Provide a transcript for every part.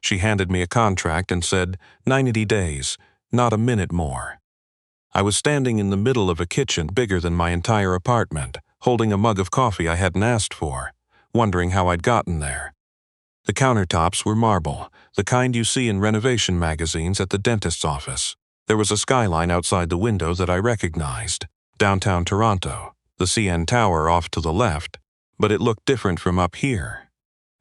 She handed me a contract and said, 90 days, not a minute more. I was standing in the middle of a kitchen bigger than my entire apartment, holding a mug of coffee I hadn't asked for, wondering how I'd gotten there. The countertops were marble, the kind you see in renovation magazines at the dentist's office. There was a skyline outside the window that I recognized, downtown Toronto, the CN Tower off to the left, but it looked different from up here.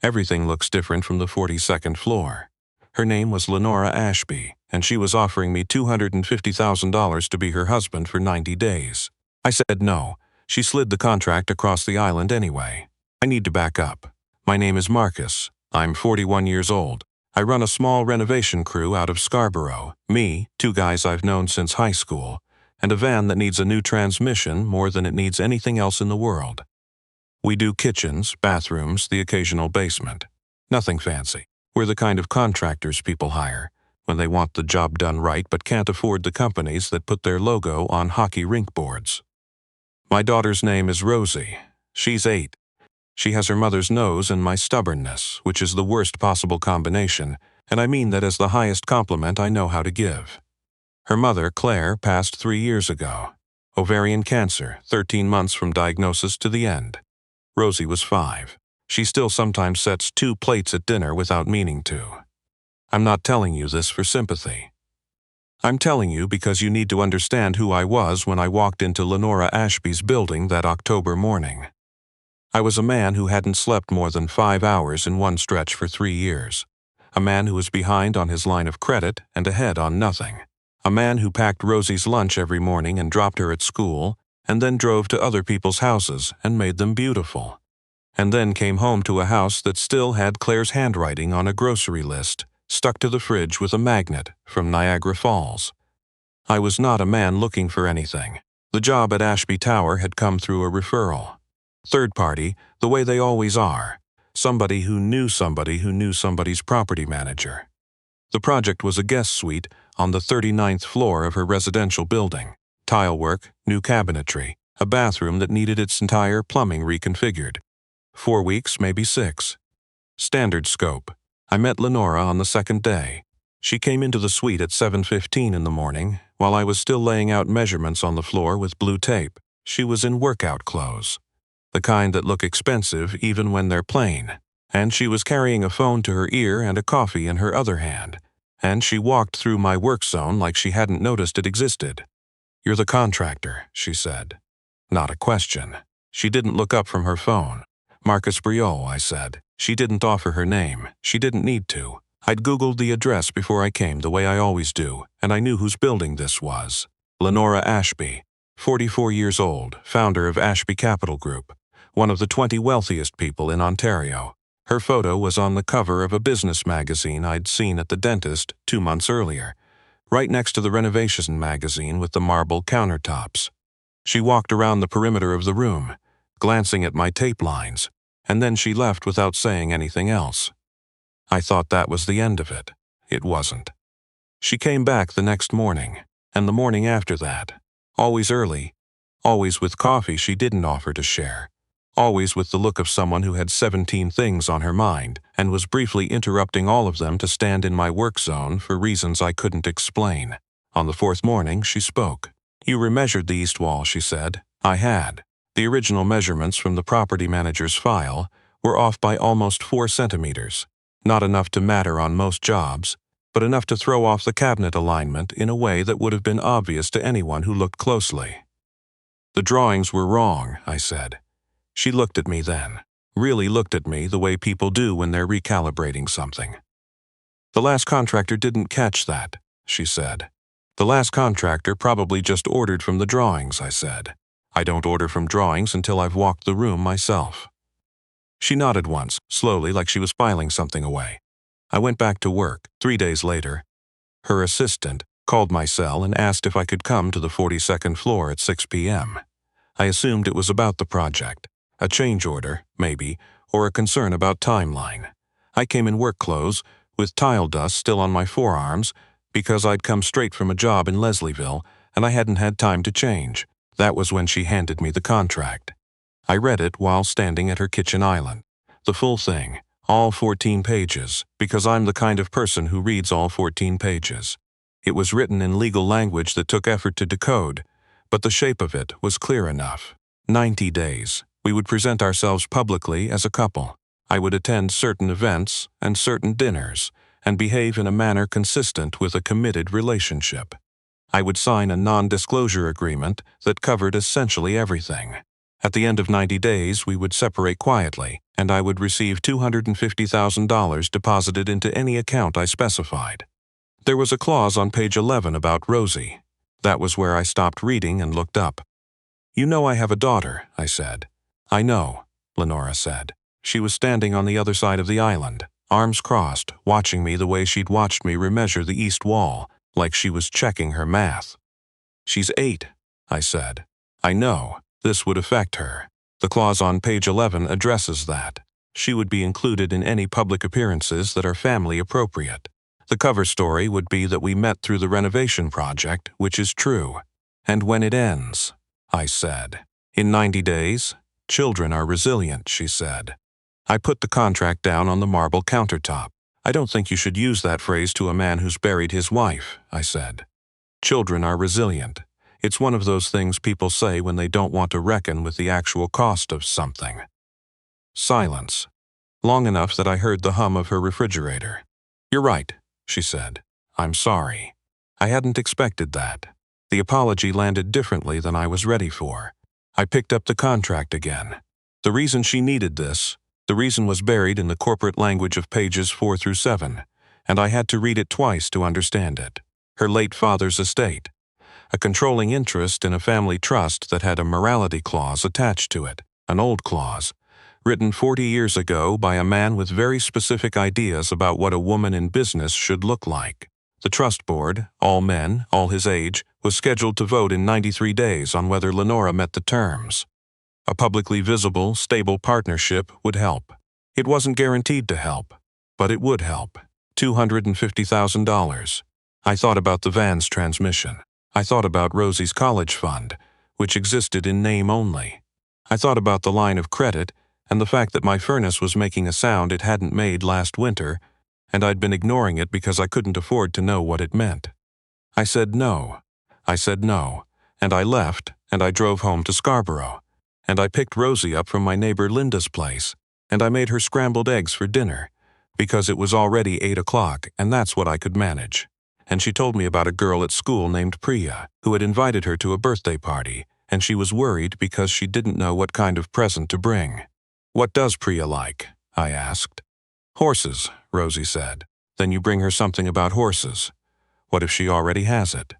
Everything looks different from the 42nd floor. Her name was Lenora Ashby, and she was offering me $250,000 to be her husband for 90 days. I said no. She slid the contract across the island anyway. I need to back up. My name is Marcus. I'm 41 years old. I run a small renovation crew out of Scarborough. Me, 2 guys I've known since high school, and a van that needs a new transmission more than it needs anything else in the world. We do kitchens, bathrooms, the occasional basement. Nothing fancy. We're the kind of contractors people hire when they want the job done right but can't afford the companies that put their logo on hockey rink boards. My daughter's name is Rosie. She's 8. She has her mother's nose and my stubbornness, which is the worst possible combination, and I mean that as the highest compliment I know how to give. Her mother, Claire, passed 3 years ago. Ovarian cancer, 13 months from diagnosis to the end. Rosie was 5. She still sometimes sets 2 plates at dinner without meaning to. I'm not telling you this for sympathy. I'm telling you because you need to understand who I was when I walked into Lenora Ashby's building that October morning. I was a man who hadn't slept more than 5 hours in one stretch for 3 years. A man who was behind on his line of credit and ahead on nothing. A man who packed Rosie's lunch every morning and dropped her at school, and then drove to other people's houses and made them beautiful. And then came home to a house that still had Claire's handwriting on a grocery list, stuck to the fridge with a magnet from Niagara Falls. I was not a man looking for anything. The job at Ashby Tower had come through a referral. Third party, the way they always are. Somebody who knew somebody's property manager. The project was a guest suite on the 39th floor of her residential building. Tile work, new cabinetry, a bathroom that needed its entire plumbing reconfigured. 4 weeks, maybe 6. Standard scope. I met Lenora on the second day. She came into the suite at 7:15 in the morning, while I was still laying out measurements on the floor with blue tape. She was in workout clothes, the kind that look expensive even when they're plain, and she was carrying a phone to her ear and a coffee in her other hand, and she walked through my work zone like she hadn't noticed it existed. "You're the contractor," she said. Not a question. She didn't look up from her phone. "Marcus Briot," I said. She didn't offer her name. She didn't need to. I'd Googled the address before I came the way I always do, and I knew whose building this was. Lenora Ashby, 44 years old, founder of Ashby Capital Group, one of the 20 wealthiest people in Ontario. Her photo was on the cover of a business magazine I'd seen at the dentist 2 months earlier, right next to the renovation magazine with the marble countertops. She walked around the perimeter of the room, glancing at my tape lines, and then she left without saying anything else. I thought that was the end of it. It wasn't. She came back the next morning, and the morning after that, always early, always with coffee she didn't offer to share, always with the look of someone who had 17 things on her mind and was briefly interrupting all of them to stand in my work zone for reasons I couldn't explain. On the 4th morning, she spoke. "You remeasured the east wall," she said. I had. The original measurements from the property manager's file were off by almost 4 centimeters. Not enough to matter on most jobs, but enough to throw off the cabinet alignment in a way that would have been obvious to anyone who looked closely. "The drawings were wrong," I said. She looked at me then, really looked at me the way people do when they're recalibrating something. "The last contractor didn't catch that," she said. "The last contractor probably just ordered from the drawings," I said. "I don't order from drawings until I've walked the room myself." She nodded once, slowly, like she was filing something away. I went back to work. 3 days later, her assistant called my cell and asked if I could come to the 42nd floor at 6 p.m. I assumed it was about the project, a change order, maybe, or a concern about timeline. I came in work clothes, with tile dust still on my forearms, because I'd come straight from a job in Leslieville and I hadn't had time to change. That was when she handed me the contract. I read it while standing at her kitchen island. The full thing, All 14 pages, because I'm the kind of person who reads all 14 pages. It was written in legal language that took effort to decode, but the shape of it was clear enough. 90 days. We would present ourselves publicly as a couple. I would attend certain events and certain dinners, and behave in a manner consistent with a committed relationship. I would sign a non-disclosure agreement that covered essentially everything. At the end of 90 days, we would separate quietly, and I would receive $250,000 deposited into any account I specified. There was a clause on page 11 about Rosie. That was where I stopped reading and looked up. "You know I have a daughter," I said. "I know," Lenora said. She was standing on the other side of the island, arms crossed, watching me the way she'd watched me remeasure the east wall, like she was checking her math. "She's 8, I said. "I know. This would affect her. The clause on page 11 addresses that. She would be included in any public appearances that are family appropriate. The cover story would be that we met through the renovation project, which is true. And when it ends," I said. "In 90 days, children are resilient," she said. I put the contract down on the marble countertop. "I don't think you should use that phrase to a man who's buried his wife," I said. "Children are resilient. It's one of those things people say when they don't want to reckon with the actual cost of something." Silence. Long enough that I heard the hum of her refrigerator. "You're right," she said. "I'm sorry." I hadn't expected that. The apology landed differently than I was ready for. I picked up the contract again. The reason she needed this, the reason was buried in the corporate language of pages 4 through 7, and I had to read it twice to understand it. Her late father's estate. A controlling interest in a family trust that had a morality clause attached to it, an old clause, written 40 years ago by a man with very specific ideas about what a woman in business should look like. The trust board, all men, all his age, was scheduled to vote in 93 days on whether Lenora met the terms. A publicly visible, stable partnership would help. It wasn't guaranteed to help, but it would help. $250,000. I thought about the van's transmission. I thought about Rosie's college fund, which existed in name only. I thought about the line of credit and the fact that my furnace was making a sound it hadn't made last winter, and I'd been ignoring it because I couldn't afford to know what it meant. I said no. I said no, and I left, and I drove home to Scarborough, and I picked Rosie up from my neighbor Linda's place, and I made her scrambled eggs for dinner, because it was already 8 o'clock, and that's what I could manage. And she told me about a girl at school named Priya, who had invited her to a birthday party, and she was worried because she didn't know what kind of present to bring. "What does Priya like?" I asked. "Horses," Rosie said. "Then you bring her something about horses. What if she already has it?"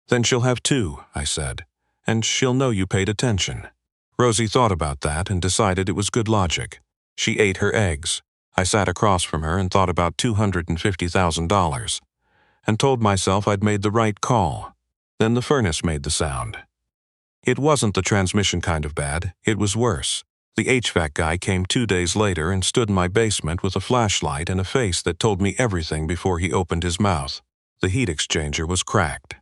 "Then she'll have 2, I said, "and she'll know you paid attention." Rosie thought about that and decided it was good logic. She ate her eggs. I sat across from her and thought about $250,000. And told myself I'd made the right call. Then the furnace made the sound. It wasn't the transmission kind of bad, it was worse. The HVAC guy came 2 days later and stood in my basement with a flashlight and a face that told me everything before he opened his mouth. The heat exchanger was cracked.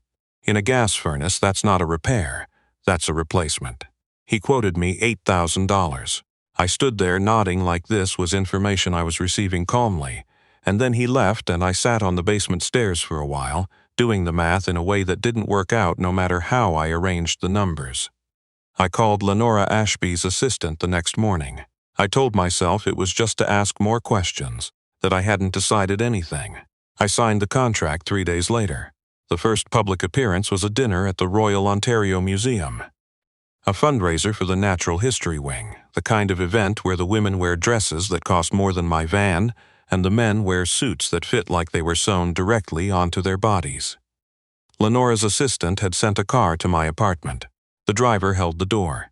In a gas furnace, that's not a repair, that's a replacement. He quoted me $8,000. I stood there nodding like this was information I was receiving calmly. And then he left and I sat on the basement stairs for a while, doing the math in a way that didn't work out no matter how I arranged the numbers. I called Lenora Ashby's assistant the next morning. I told myself it was just to ask more questions, that I hadn't decided anything. I signed the contract 3 days later. The first public appearance was a dinner at the Royal Ontario Museum. A fundraiser for the Natural History Wing, the kind of event where the women wear dresses that cost more than my van, and the men wear suits that fit like they were sewn directly onto their bodies. Lenora's assistant had sent a car to my apartment. The driver held the door.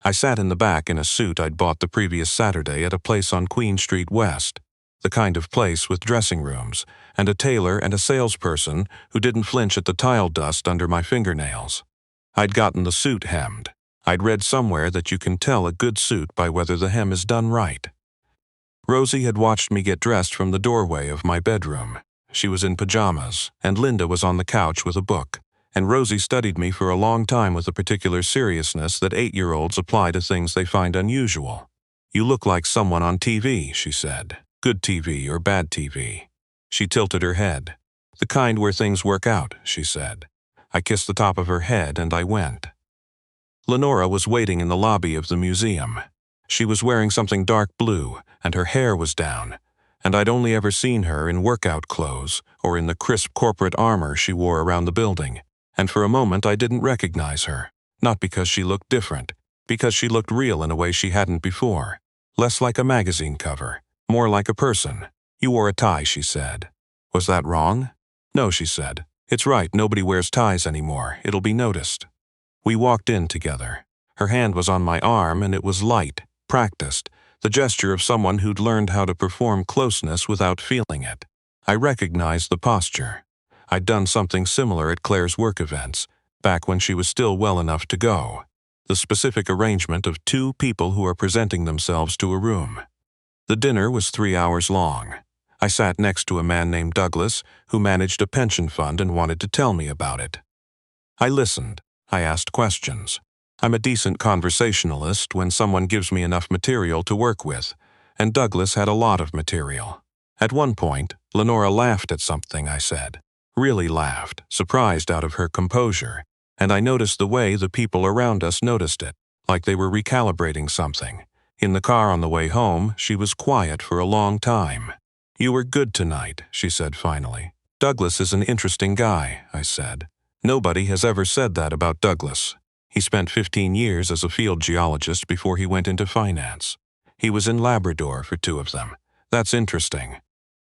I sat in the back in a suit I'd bought the previous Saturday at a place on Queen Street West, the kind of place with dressing rooms, and a tailor and a salesperson who didn't flinch at the tile dust under my fingernails. I'd gotten the suit hemmed. I'd read somewhere that you can tell a good suit by whether the hem is done right. Rosie had watched me get dressed from the doorway of my bedroom. She was in pajamas, and Linda was on the couch with a book, and Rosie studied me for a long time with a particular seriousness that 8-year-olds apply to things they find unusual. "You look like someone on TV," she said. Good TV or bad TV? She tilted her head. The kind where things work out, she said. I kissed the top of her head and I went. Lenora was waiting in the lobby of the museum. She was wearing something dark blue, and her hair was down, and I'd only ever seen her in workout clothes or in the crisp corporate armor she wore around the building, and for a moment I didn't recognize her, not because she looked different, because she looked real in a way she hadn't before. Less like a magazine cover, more like a person. You wore a tie, she said. Was that wrong? No, she said. It's right, nobody wears ties anymore. It'll be noticed. We walked in together. Her hand was on my arm and it was light, practiced, the gesture of someone who'd learned how to perform closeness without feeling it. I recognized the posture. I'd done something similar at Claire's work events, back when she was still well enough to go. The specific arrangement of two people who are presenting themselves to a room. The dinner was 3 hours long. I sat next to a man named Douglas who managed a pension fund and wanted to tell me about it. I listened. I asked questions. I'm a decent conversationalist when someone gives me enough material to work with, and Douglas had a lot of material. At one point, Lenora laughed at something I said. Really laughed, surprised out of her composure, and I noticed the way the people around us noticed it, like they were recalibrating something. In the car on the way home, she was quiet for a long time. You were good tonight, she said finally. Douglas is an interesting guy, I said. Nobody has ever said that about Douglas. He spent 15 years as a field geologist before he went into finance. He was in Labrador for 2 of them. That's interesting.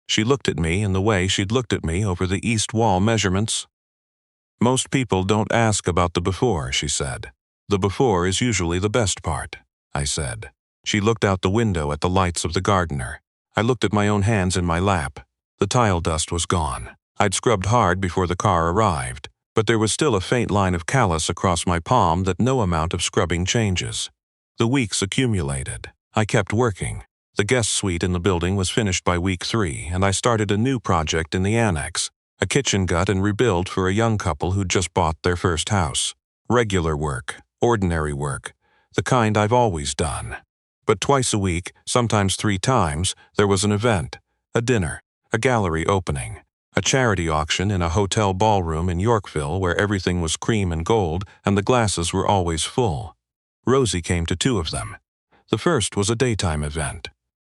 She looked at me in the way she'd looked at me over the east wall measurements. Most people don't ask about the before, she said. The before is usually the best part, I said. She looked out the window at the lights of the gardener. I looked at my own hands in my lap. The tile dust was gone. I'd scrubbed hard before the car arrived, but there was still a faint line of callus across my palm that no amount of scrubbing changes. The weeks accumulated. I kept working. The guest suite in the building was finished by week 3, and I started a new project in the annex, a kitchen gut and rebuild for a young couple who'd just bought their first house. Regular work, ordinary work, the kind I've always done. But twice a week, sometimes 3 times, there was an event, a dinner, a gallery opening, a charity auction in a hotel ballroom in Yorkville where everything was cream and gold and the glasses were always full. Rosie came to 2 of them. The first was a daytime event,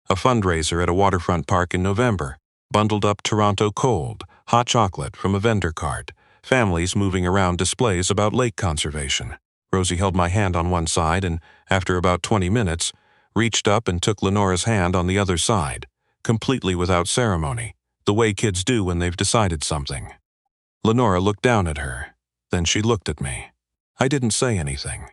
a fundraiser at a waterfront park in November, bundled up Toronto cold, hot chocolate from a vendor cart, families moving around displays about lake conservation. Rosie held my hand on one side and, after about 20 minutes, reached up and took Lenora's hand on the other side, completely without ceremony, the way kids do when they've decided something. Lenora looked down at her. Then she looked at me. I didn't say anything.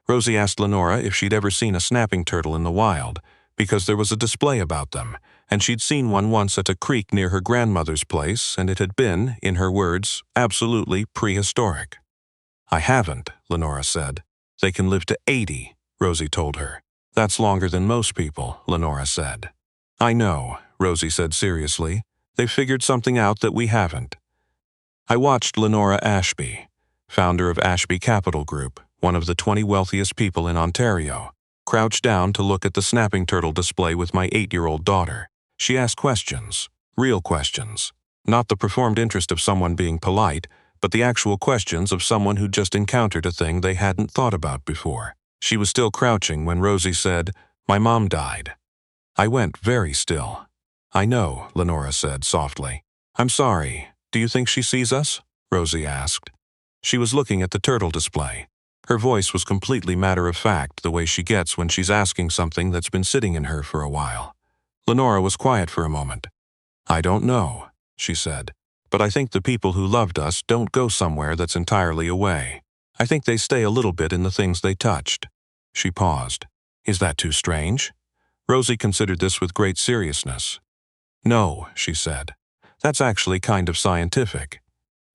Rosie asked Lenora if she'd ever seen a snapping turtle in the wild, because there was a display about them, and she'd seen one once at a creek near her grandmother's place, and it had been, in her words, absolutely prehistoric. I haven't, Lenora said. They can live to 80, Rosie told her. That's longer than most people, Lenora said. I know, Rosie said seriously. They've figured something out that we haven't. I watched Lenora Ashby, founder of Ashby Capital Group, one of the 20 wealthiest people in Ontario, crouch down to look at the snapping turtle display with my 8-year-old daughter. She asked questions, real questions, not the performed interest of someone being polite, but the actual questions of someone who'd just encountered a thing they hadn't thought about before. She was still crouching when Rosie said, "My mom died." I went very still. "I know," Lenora said softly. "I'm sorry. Do you think she sees us?" Rosie asked. She was looking at the turtle display. Her voice was completely matter-of-fact, the way she gets when she's asking something that's been sitting in her for a while. Lenora was quiet for a moment. "I don't know," she said, "but I think the people who loved us don't go somewhere that's entirely away. I think they stay a little bit in the things they touched." She paused. "Is that too strange?" Rosie considered this with great seriousness. "No," she said. "That's actually kind of scientific."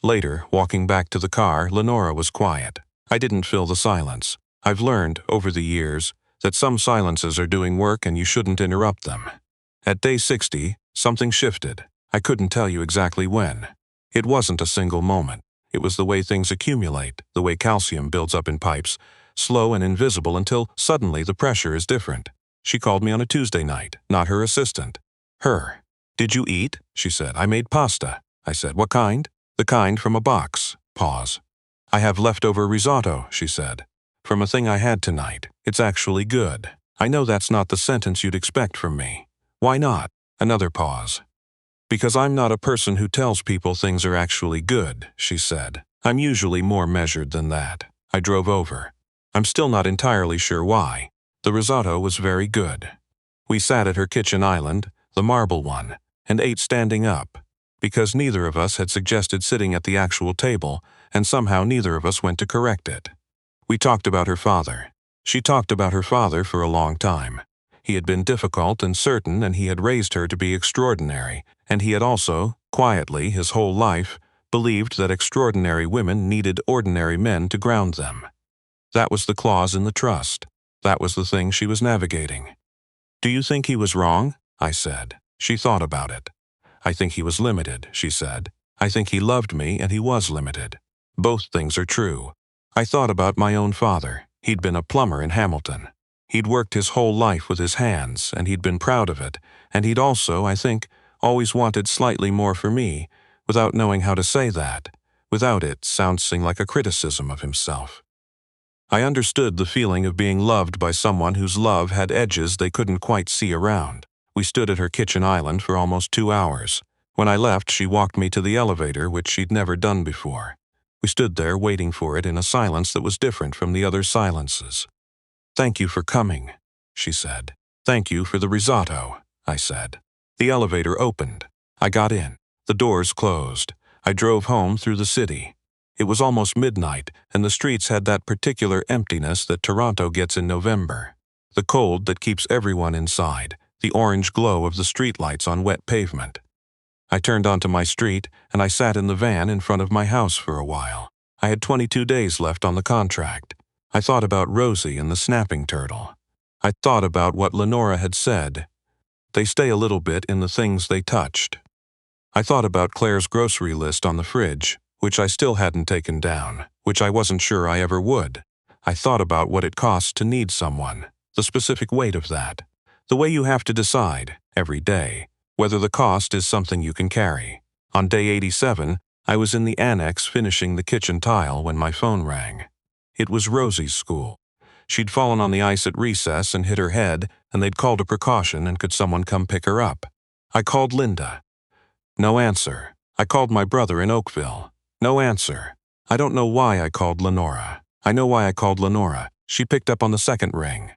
Later, walking back to the car, Lenora was quiet. I didn't fill the silence. I've learned, over the years, that some silences are doing work and you shouldn't interrupt them. At day 60, something shifted. I couldn't tell you exactly when. It wasn't a single moment. It was the way things accumulate, the way calcium builds up in pipes, slow and invisible until suddenly the pressure is different. She called me on a Tuesday night, not her assistant. Her. Did you eat? She said. I made pasta. I said, what kind? The kind from a box. Pause. I have leftover risotto, she said. From a thing I had tonight. It's actually good. I know that's not the sentence you'd expect from me. Why not? Another pause. Because I'm not a person who tells people things are actually good, she said. I'm usually more measured than that. I drove over. I'm still not entirely sure why. The risotto was very good. We sat at her kitchen island, the marble one, and ate standing up, because neither of us had suggested sitting at the actual table, and somehow neither of us went to correct it. We talked about her father. She talked about her father for a long time. He had been difficult and certain, and he had raised her to be extraordinary, and he had also, quietly his whole life, believed that extraordinary women needed ordinary men to ground them. That was the clause in the trust. That was the thing she was navigating. Do you think he was wrong? I said. She thought about it. I think he was limited, she said. I think he loved me and he was limited. Both things are true. I thought about my own father. He'd been a plumber in Hamilton. He'd worked his whole life with his hands, and he'd been proud of it, and he'd also, I think, always wanted slightly more for me, without knowing how to say that, without it sounding like a criticism of himself. I understood the feeling of being loved by someone whose love had edges they couldn't quite see around. We stood at her kitchen island for almost 2 hours. When I left, she walked me to the elevator, which she'd never done before. We stood there waiting for it in a silence that was different from the other silences. Thank you for coming, she said. Thank you for the risotto, I said. The elevator opened. I got in. The doors closed. I drove home through the city. It was almost midnight, and the streets had that particular emptiness that Toronto gets in November. The cold that keeps everyone inside, the orange glow of the streetlights on wet pavement. I turned onto my street, and I sat in the van in front of my house for a while. I had 22 days left on the contract. I thought about Rosie and the snapping turtle. I thought about what Lenora had said. They stay a little bit in the things they touched. I thought about Claire's grocery list on the fridge, which I still hadn't taken down, which I wasn't sure I ever would. I thought about what it costs to need someone, the specific weight of that, the way you have to decide, every day, whether the cost is something you can carry. On day 87, I was in the annex finishing the kitchen tile when my phone rang. It was Rosie's school. She'd fallen on the ice at recess and hit her head, and they'd called a precaution, and could someone come pick her up? I called Linda. No answer. I called my brother in Oakville. No answer. I don't know why I called Lenora. I know why I called Lenora. She picked up on the second ring.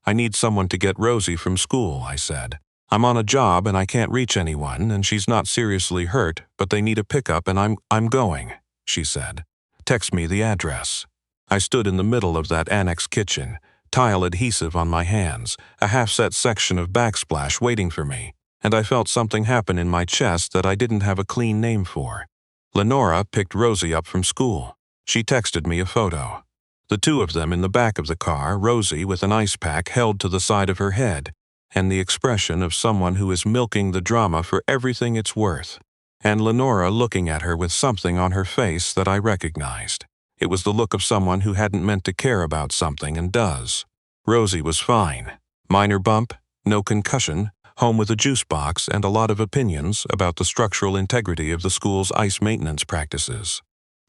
I need someone to get Rosie from school, I said. I'm on a job and I can't reach anyone, and she's not seriously hurt, but they need a pickup and I'm going, she said. Text me the address. I stood in the middle of that annex kitchen, tile adhesive on my hands, a half-set section of backsplash waiting for me, and I felt something happen in my chest that I didn't have a clean name for. Lenora picked Rosie up from school. She texted me a photo. The two of them in the back of the car, Rosie with an ice pack held to the side of her head, and the expression of someone who is milking the drama for everything it's worth, and Lenora looking at her with something on her face that I recognized. It was the look of someone who hadn't meant to care about something and does. Rosie was fine. Minor bump, no concussion, home with a juice box and a lot of opinions about the structural integrity of the school's ice maintenance practices.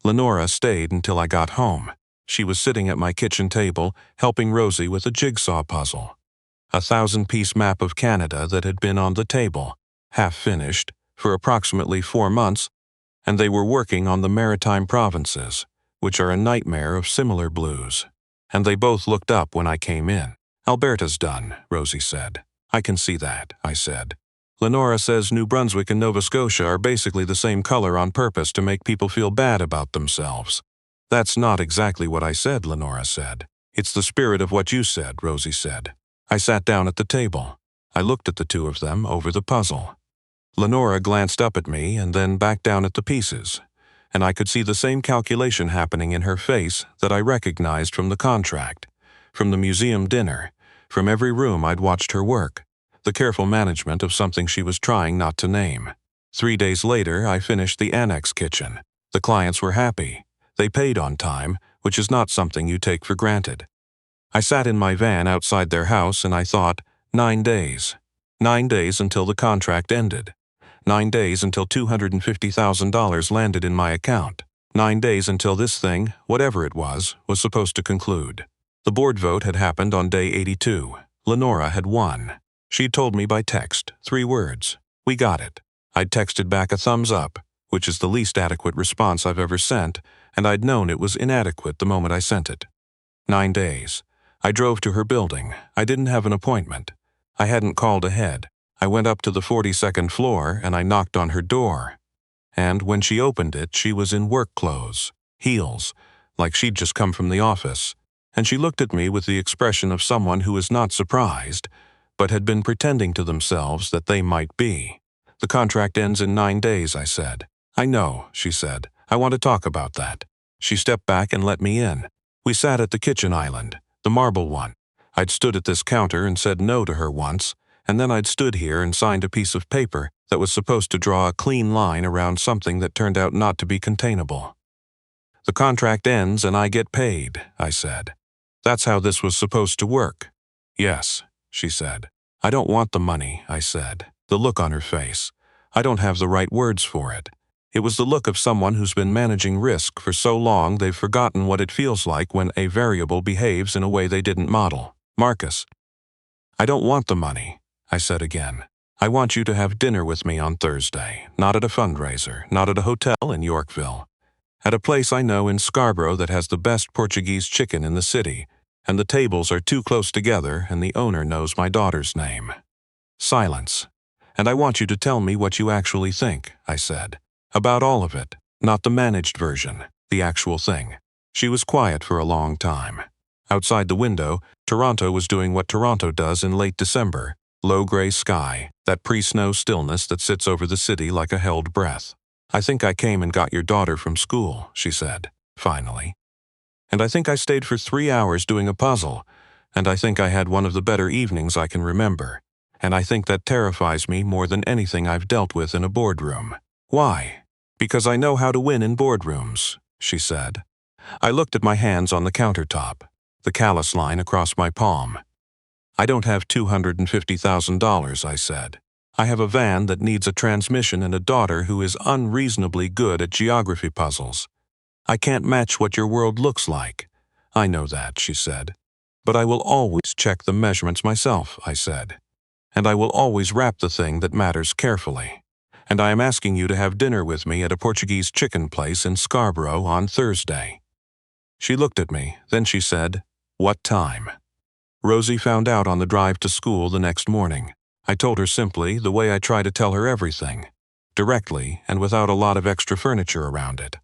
Lenora stayed until I got home. She was sitting at my kitchen table, helping Rosie with a jigsaw puzzle. A 1,000-piece map of Canada that had been on the table, half-finished, for approximately 4 months, and they were working on the Maritime Provinces, which are a nightmare of similar blues. And they both looked up when I came in. Alberta's done, Rosie said. I can see that, I said. Lenora says New Brunswick and Nova Scotia are basically the same color on purpose to make people feel bad about themselves. That's not exactly what I said, Lenora said. It's the spirit of what you said, Rosie said. I sat down at the table. I looked at the two of them over the puzzle. Lenora glanced up at me and then back down at the pieces, and I could see the same calculation happening in her face that I recognized from the contract, from the museum dinner, from every room I'd watched her work, the careful management of something she was trying not to name. 3 days later, I finished the annex kitchen. The clients were happy. They paid on time, which is not something you take for granted. I sat in my van outside their house and I thought, 9 days. 9 days until the contract ended. 9 days until $250,000 landed in my account. 9 days until this thing, whatever it was supposed to conclude. The board vote had happened on day 82. Lenora had won. She'd told me by text, 3 words. We got it. I'd texted back a thumbs up, which is the least adequate response I've ever sent, and I'd known it was inadequate the moment I sent it. 9 days. I drove to her building. I didn't have an appointment. I hadn't called ahead. I went up to the 42nd floor and I knocked on her door. And when she opened it, she was in work clothes, heels, like she'd just come from the office, and she looked at me with the expression of someone who is not surprised, but had been pretending to themselves that they might be. The contract ends in 9 days, I said. I know, she said. I want to talk about that. She stepped back and let me in. We sat at the kitchen island, the marble one. I'd stood at this counter and said no to her once, and then I'd stood here and signed a piece of paper that was supposed to draw a clean line around something that turned out not to be containable. The contract ends and I get paid, I said. That's how this was supposed to work. Yes, she said. I don't want the money, I said. The look on her face. I don't have the right words for it. It was the look of someone who's been managing risk for so long they've forgotten what it feels like when a variable behaves in a way they didn't model. Marcus. I don't want the money, I said again. I want you to have dinner with me on Thursday, not at a fundraiser, not at a hotel in Yorkville. At a place I know in Scarborough that has the best Portuguese chicken in the city, and the tables are too close together and the owner knows my daughter's name. Silence. And I want you to tell me what you actually think, I said. About all of it, not the managed version, the actual thing. She was quiet for a long time. Outside the window, Toronto was doing what Toronto does in late December. Low gray sky, that pre-snow stillness that sits over the city like a held breath. I think I came and got your daughter from school, she said, finally. And I think I stayed for 3 hours doing a puzzle, and I think I had one of the better evenings I can remember. And I think that terrifies me more than anything I've dealt with in a boardroom. Why? Because I know how to win in boardrooms, she said. I looked at my hands on the countertop, the callus line across my palm. I don't have $250,000, I said. I have a van that needs a transmission and a daughter who is unreasonably good at geography puzzles. I can't match what your world looks like. I know that, she said. But I will always check the measurements myself, I said. And I will always wrap the thing that matters carefully. And I am asking you to have dinner with me at a Portuguese chicken place in Scarborough on Thursday. She looked at me, then she said, What time? Rosie found out on the drive to school the next morning. I told her simply the way I try to tell her everything, directly and without a lot of extra furniture around it.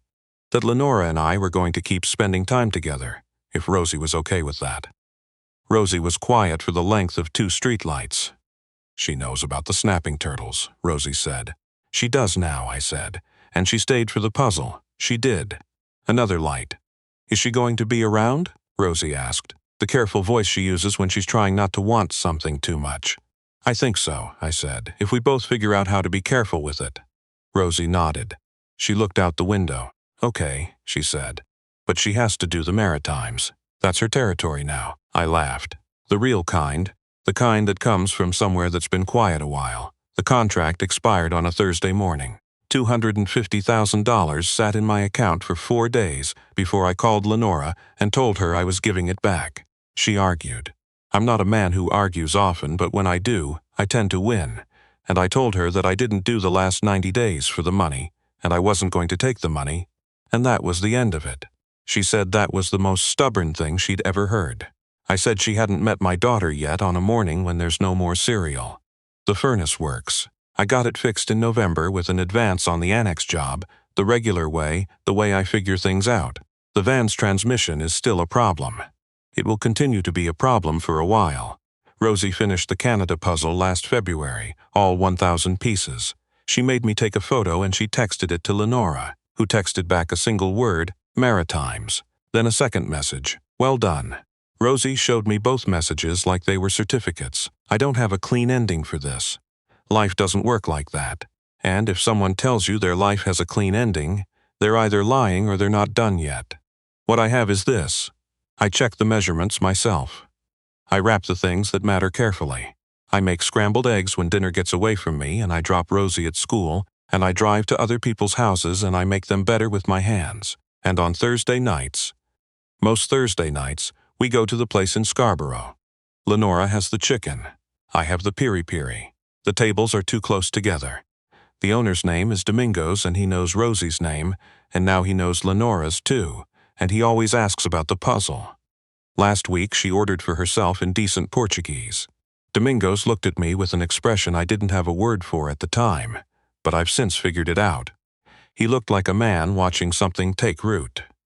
That Lenora and I were going to keep spending time together, if Rosie was okay with that. Rosie was quiet for the length of 2 streetlights. She knows about the snapping turtles, Rosie said. She does now, I said, and she stayed for the puzzle. She did. Another light. Is she going to be around? Rosie asked, the careful voice she uses when she's trying not to want something too much. I think so, I said, if we both figure out how to be careful with it. Rosie nodded. She looked out the window. Okay, she said. But she has to do the Maritimes. That's her territory now. I laughed. The real kind. The kind that comes from somewhere that's been quiet a while. The contract expired on a Thursday morning. $250,000 sat in my account for 4 days before I called Lenora and told her I was giving it back. She argued. I'm not a man who argues often, but when I do, I tend to win. And I told her that I didn't do the last 90 days for the money, and I wasn't going to take the money, and that was the end of it. She said that was the most stubborn thing she'd ever heard. I said she hadn't met my daughter yet on a morning when there's no more cereal. The furnace works. I got it fixed in November with an advance on the annex job, the regular way, the way I figure things out. The van's transmission is still a problem. It will continue to be a problem for a while. Rosie finished the Canada puzzle last February, all 1,000 pieces. She made me take a photo and she texted it to Lenora, who texted back a single word, Maritimes. Then a second message, well done. Rosie showed me both messages like they were certificates. I don't have a clean ending for this. Life doesn't work like that. And if someone tells you their life has a clean ending, they're either lying or they're not done yet. What I have is this. I check the measurements myself. I wrap the things that matter carefully. I make scrambled eggs when dinner gets away from me, and I drop Rosie at school, and I drive to other people's houses and I make them better with my hands. And on most Thursday nights, we go to the place in Scarborough. Lenora has the chicken. I have the piri-piri. The tables are too close together. The owner's name is Domingos, and he knows Rosie's name, and now he knows Lenora's too, and he always asks about the puzzle. Last week she ordered for herself in decent Portuguese. Domingos looked at me with an expression I didn't have a word for at the time, but I've since figured it out. He looked like a man watching something take root.